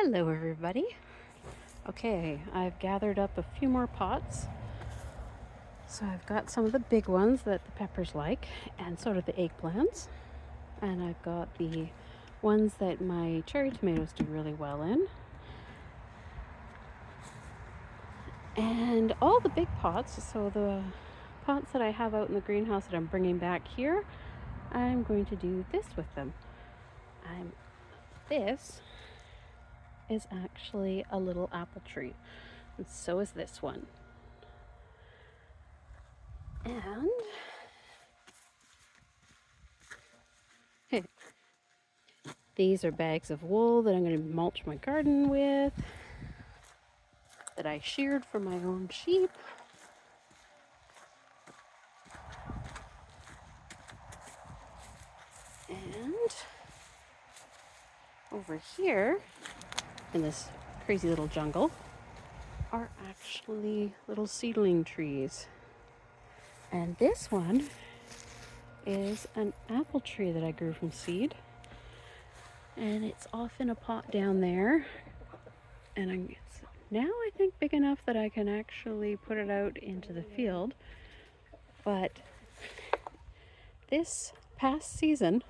Hello everybody. Okay, I've gathered up a few more pots. So I've got some of the big ones that the peppers like, and so do the eggplants. And I've got the ones that my cherry tomatoes do really well in. And all the big pots, so the pots that I have out in the greenhouse that I'm bringing back here, I'm going to do this with them. This is actually a little apple tree, and so is this one. And these are bags of wool that I'm going to mulch my garden with, that I sheared from my own sheep. And over here, in this crazy little jungle, are actually little seedling trees. And this one is an apple tree that I grew from seed. And it's off in a pot down there. And it's now, I think, big enough that I can actually put it out into the field. But this past season,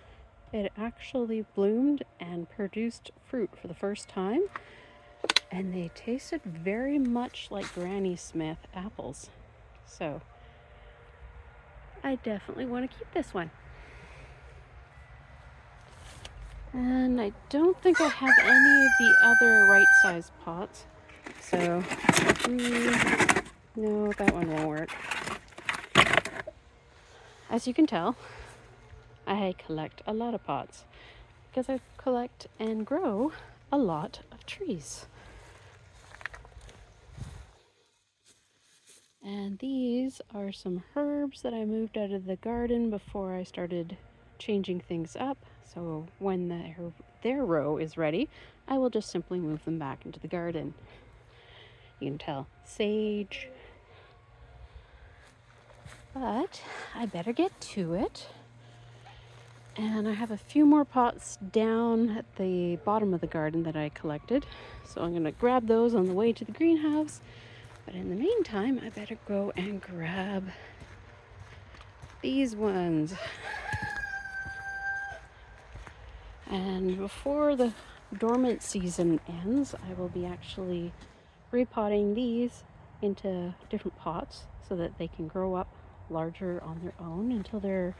it actually bloomed and produced fruit for the first time. And they tasted very much like Granny Smith apples. So I definitely want to keep this one. And I don't think I have any of the other right-sized pots. So, no, that one won't work. As you can tell, I collect a lot of pots because I collect and grow a lot of trees. And these are some herbs that I moved out of the garden before I started changing things up. So when their row is ready, I will just simply move them back into the garden. You can tell, sage. But I better get to it. And I have a few more pots down at the bottom of the garden that I collected. So I'm going to grab those on the way to the greenhouse. But in the meantime, I better go and grab these ones. And before the dormant season ends, I will be actually repotting these into different pots so that they can grow up larger on their own until they're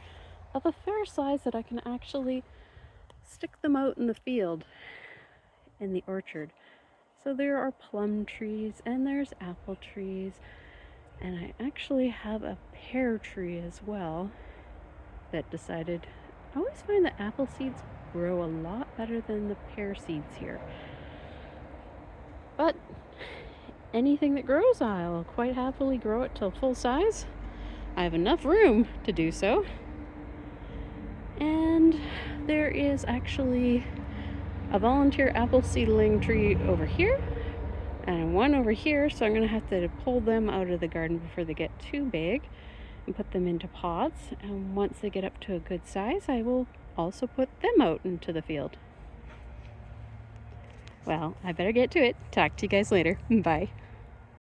of a fair size that I can actually stick them out in the field in the orchard. So there are plum trees and there's apple trees, and I actually have a pear tree as well that decided, I always find that apple seeds grow a lot better than the pear seeds here. But anything that grows, I'll quite happily grow it till full size. I have enough room to do so. And there is actually a volunteer apple seedling tree over here and one over here, so I'm going to have to pull them out of the garden before they get too big and put them into pots. And once they get up to a good size, I will also put them out into the field. Well, I better get to it. Talk to you guys later. Bye.